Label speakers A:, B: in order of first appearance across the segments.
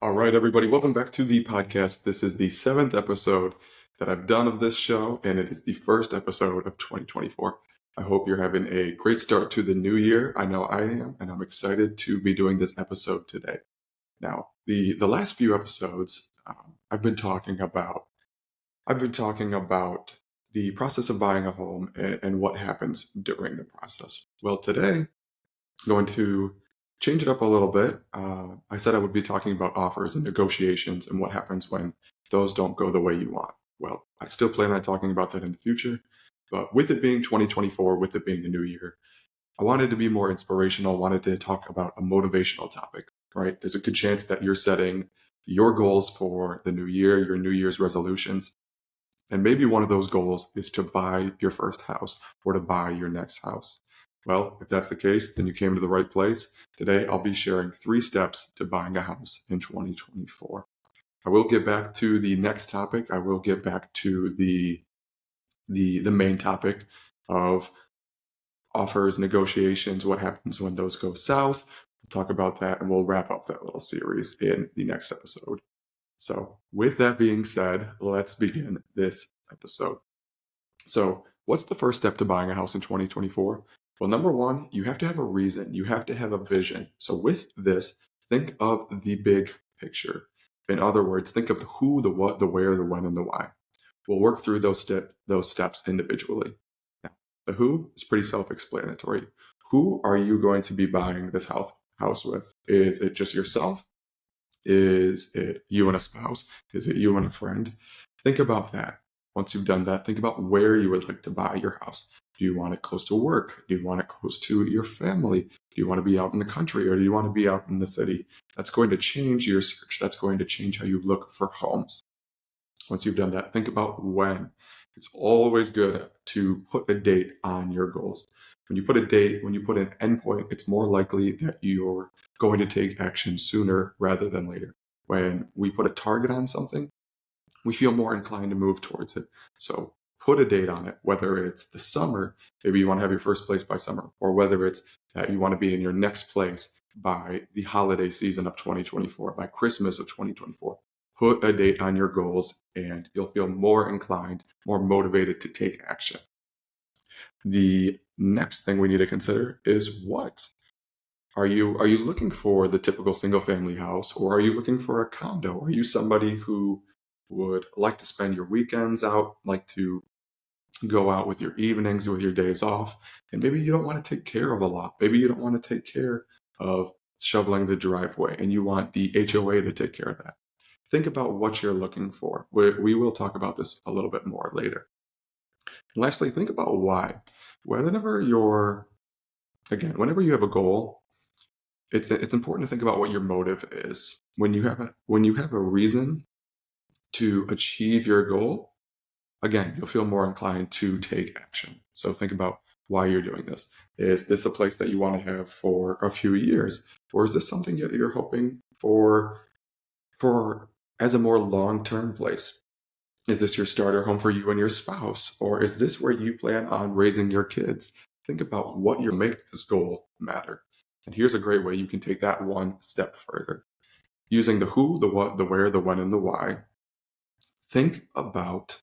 A: All right, everybody, welcome back to the podcast. This is the 7th episode that I've done of this show, and it is the first episode of 2024. I hope you're having a great start to the new year. I know I am, and I'm excited to be doing this episode today. Now, the last few episodes, I've been talking about the process of buying a home and what happens during the process. Well, today, I'm going to change it up a little bit. I said I would be talking about offers and negotiations and what happens when those don't go the way you want. Well, I still plan on talking about that in the future, but with it being 2024, with it being the new year, I wanted to be more inspirational, wanted to talk about a motivational topic, right? There's a good chance that you're setting your goals for the new year, your New Year's resolutions, and maybe one of those goals is to buy your first house or to buy your next house. Well, if that's the case, then you came to the right place. Today, I'll be sharing 3 steps to buying a house in 2024. I will get back to the next topic. I will get back to the main topic of offers, negotiations, what happens when those go south. We'll talk about that, and we'll wrap up that little series in the next episode. So with that being said, let's begin this episode. So what's the first step to buying a house in 2024? Well, number one, you have to have a reason. You have to have a vision. So with this, think of the big picture. In other words, think of the who, the what, the where, the when, and the why. We'll work through those steps individually. Now, the who is pretty self-explanatory. Who are you going to be buying this house with? Is it just yourself? Is it you and a spouse? Is it you and a friend? Think about that. Once you've done that, think about where you would like to buy your house. Do you want it close to work? Do you want it close to your family? Do you want to be out in the country, or do you want to be out in the city? That's going to change your search. That's going to change how you look for homes. Once you've done that, think about when. It's always good to put a date on your goals. When you put a date, when you put an endpoint, it's more likely that you're going to take action sooner rather than later. When we put a target on something, we feel more inclined to move towards it. So put a date on it, whether it's the summer, maybe you want to have your first place by summer, or whether it's that you want to be in your next place by the holiday season of 2024, by Christmas of 2024. Put a date on your goals and you'll feel more inclined, more motivated to take action. The next thing we need to consider is what? Are you looking for the typical single family house, or are you looking for a condo? Are you somebody who would like to spend your weekends out, like to go out with your evenings, with your days off, and maybe you don't want to take care of a lot. Maybe you don't want to take care of shoveling the driveway and you want the HOA to take care of that. Think about what you're looking for. We will talk about this a little bit more later. And lastly, think about why. Whenever you have a goal, it's important to think about what your motive is. When you have a reason to achieve your goal, again, you'll feel more inclined to take action. So think about why you're doing this. Is this a place that you want to have for a few years? Or is this something that you're hoping for as a more long-term place? Is this your starter home for you and your spouse? Or is this where you plan on raising your kids? Think about what you make this goal matter. And here's a great way you can take that one step further. Using the who, the what, the where, the when, and the why, think about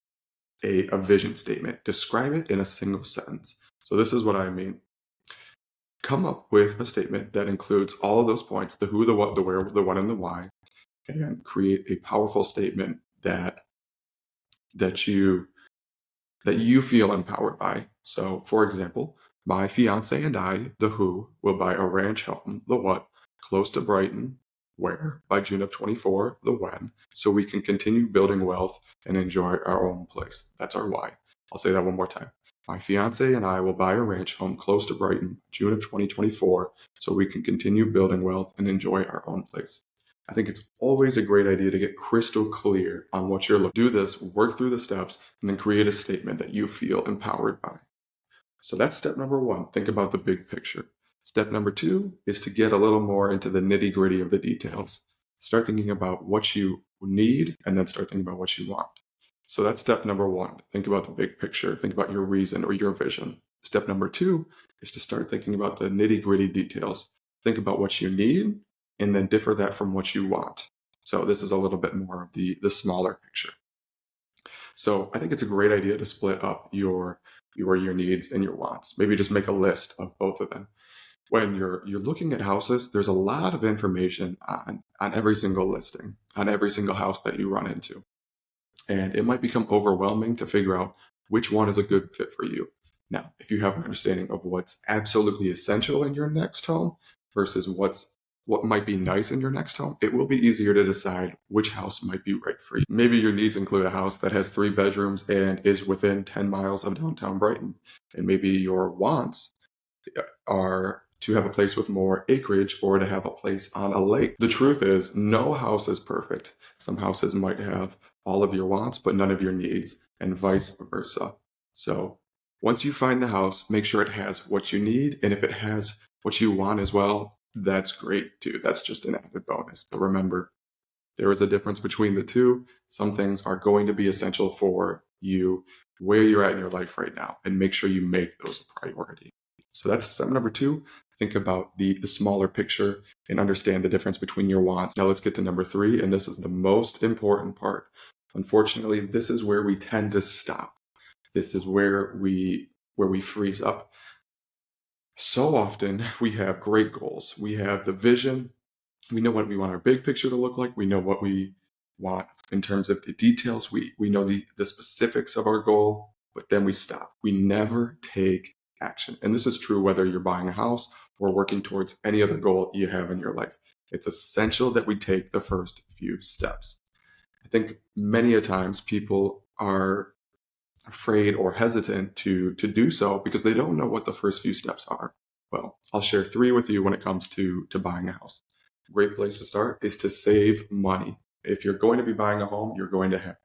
A: a vision statement. Describe it in a single sentence. So this is what I mean. Come up with a statement that includes all of those points, the who, the what, the where, the when, and the why, and create a powerful statement that you feel empowered by. So, for example, my fiance and I, the who, will buy a ranch home, the what, close to Brighton, where, by June of 24, the when, so we can continue building wealth and enjoy our own place. That's our why. I'll say that one more time. My fiance and I will buy a ranch home close to Brighton, June of 2024, so we can continue building wealth and enjoy our own place. I think it's always a great idea to get crystal clear on what you're looking for. Do this, work through the steps, and then create a statement that you feel empowered by. So that's step number 1. Think about the big picture. Step number 2 is to get a little more into the nitty-gritty of the details. Start thinking about what you need and then start thinking about what you want. So that's step number 1. Think about the big picture. Think about your reason or your vision. Step number 2 is to start thinking about the nitty-gritty details. Think about what you need and then differ that from what you want. So this is a little bit more of the smaller picture. So I think it's a great idea to split up your needs and your wants. Maybe just make a list of both of them. When you're looking at houses, there's a lot of information on every single listing, on every single house that you run into. And it might become overwhelming to figure out which one is a good fit for you. Now, if you have an understanding of what's absolutely essential in your next home versus what might be nice in your next home, it will be easier to decide which house might be right for you. Maybe your needs include a house that has 3 bedrooms and is within 10 miles of downtown Brighton. And maybe your wants are to have a place with more acreage or to have a place on a lake. The truth is, no house is perfect. Some houses might have all of your wants, but none of your needs, and vice versa. So once you find the house, make sure it has what you need. And if it has what you want as well, that's great too. That's just an added bonus. But remember, there is a difference between the two. Some things are going to be essential for you where you're at in your life right now, and make sure you make those a priority. So that's step number 2. Think about the smaller picture and understand the difference between your wants. Now let's get to number 3, and this is the most important part. Unfortunately, this is where we tend to stop. This is where we freeze up. So often we have great goals. We have the vision. We know what we want our big picture to look like. We know what we want in terms of the details. We know the specifics of our goal, but then we stop. We never take action. And this is true whether you're buying a house or working towards any other goal you have in your life. It's essential that we take the first few steps. I think many a times people are afraid or hesitant to do so because they don't know what the first few steps are. Well, I'll share 3 with you when it comes to buying a house. A great place to start is to save money. If you're going to be buying a home, you're going to have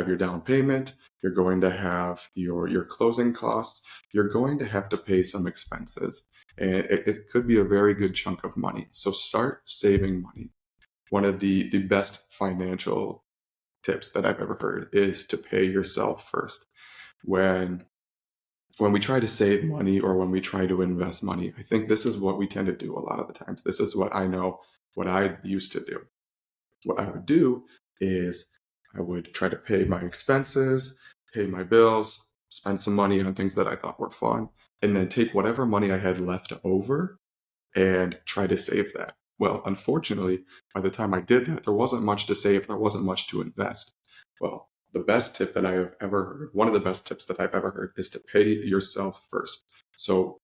A: your down payment, you're going to have your closing costs, you're going to have to pay some expenses, and it could be a very good chunk of money. So start saving money. One of the best financial tips that I've ever heard is to pay yourself first. When we try to save money or when we try to invest money, I think this is what we tend to do a lot of the times. This is what I know, what I used to do. What I would do is I would try to pay my expenses, pay my bills, spend some money on things that I thought were fun, and then take whatever money I had left over and try to save that. Well, unfortunately, by the time I did that, there wasn't much to save, there wasn't much to invest. Well, the best tip that I have ever heard, one of the best tips that I've ever heard, is to pay yourself first. So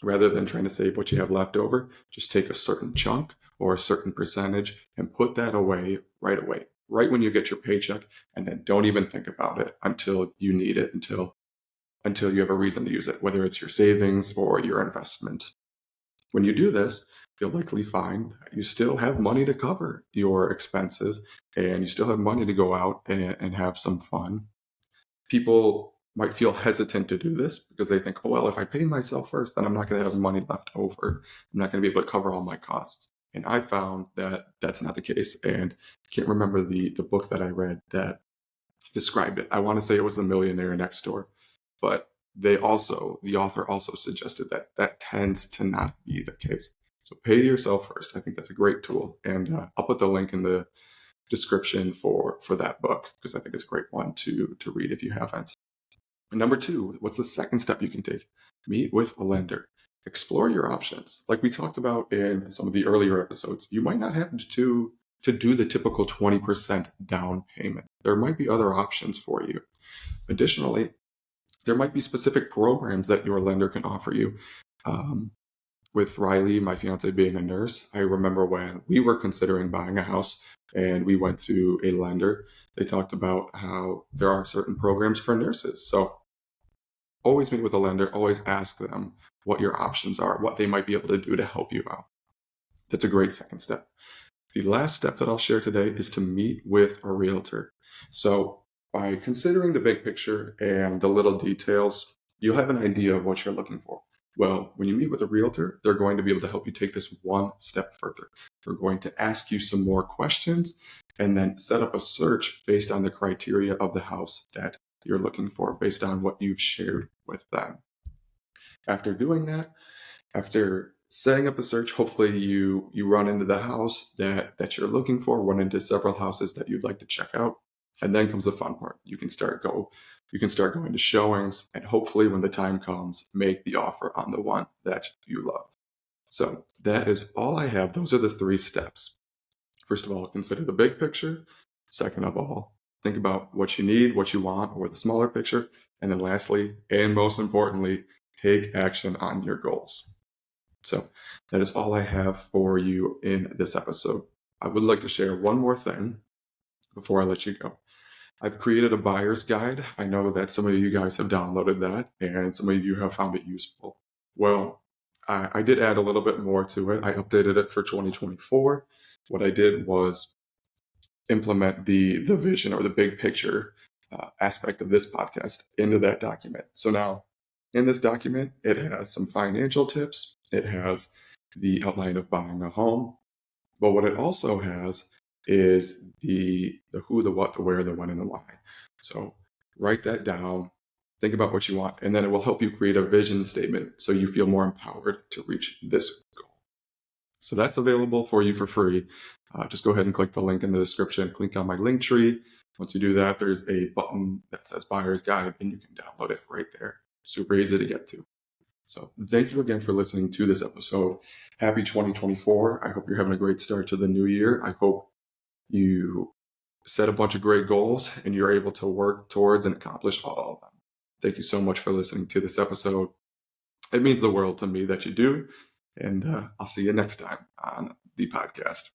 A: rather than trying to save what you have left over, just take a certain chunk or a certain percentage and put that away, right when you get your paycheck, and then don't even think about it until you need it, until you have a reason to use it, whether it's your savings or your investment. When you do this, you'll likely find that you still have money to cover your expenses and you still have money to go out and have some fun. People might feel hesitant to do this because they think, oh, well, if I pay myself first, then I'm not going to have money left over. I'm not going to be able to cover all my costs. And I found that that's not the case. And I can't remember the book that I read that described it. I want to say it was The Millionaire Next Door, but the author also suggested that that tends to not be the case. So pay yourself first. I think that's a great tool. And I'll put the link in the description for that book because I think it's a great one to read if you haven't. And number 2, what's the second step you can take? Meet with a lender. Explore your options. Like we talked about in some of the earlier episodes, you might not have to do the typical 20% down payment. There might be other options for you. Additionally, there might be specific programs that your lender can offer you. With Riley, my fiance, being a nurse, I remember when we were considering buying a house and we went to a lender, they talked about how there are certain programs for nurses. So always meet with a lender, always ask them what your options are, what they might be able to do to help you out. That's a great second step. The last step that I'll share today is to meet with a realtor. So by considering the big picture and the little details, you'll have an idea of what you're looking for. Well, when you meet with a realtor, they're going to be able to help you take this one step further. They're going to ask you some more questions and then set up a search based on the criteria of the house that you're looking for, based on what you've shared with them. After doing that, after setting up the search, hopefully you run into the house that you're looking for, run into several houses that you'd like to check out, and then comes the fun part. You can start going to showings, and hopefully when the time comes, make the offer on the one that you love. So that is all I have. Those are the 3 steps. First of all, consider the big picture. Second of all, think about what you need, what you want, or the smaller picture. And then lastly, and most importantly, take action on your goals. So that is all I have for you in this episode. I would like to share one more thing before I let you go. I've created a buyer's guide. I know that some of you guys have downloaded that and some of you have found it useful. Well, I did add a little bit more to it. I updated it for 2024. What I did was implement the vision or the big picture aspect of this podcast into that document. So now in this document, it has some financial tips. It has the outline of buying a home. But what it also has is the who, the what, the where, the when, and the why. So write that down, think about what you want, and then it will help you create a vision statement so you feel more empowered to reach this goal. So that's available for you for free. Just go ahead and click the link in the description, click on my link tree. Once you do that, there's a button that says Buyer's Guide, and you can download it right there. Super easy to get to. So thank you again for listening to this episode. Happy 2024. I hope you're having a great start to the new year. I hope you set a bunch of great goals and you're able to work towards and accomplish all of them. Thank you so much for listening to this episode. It means the world to me that you do. And I'll see you next time on the podcast.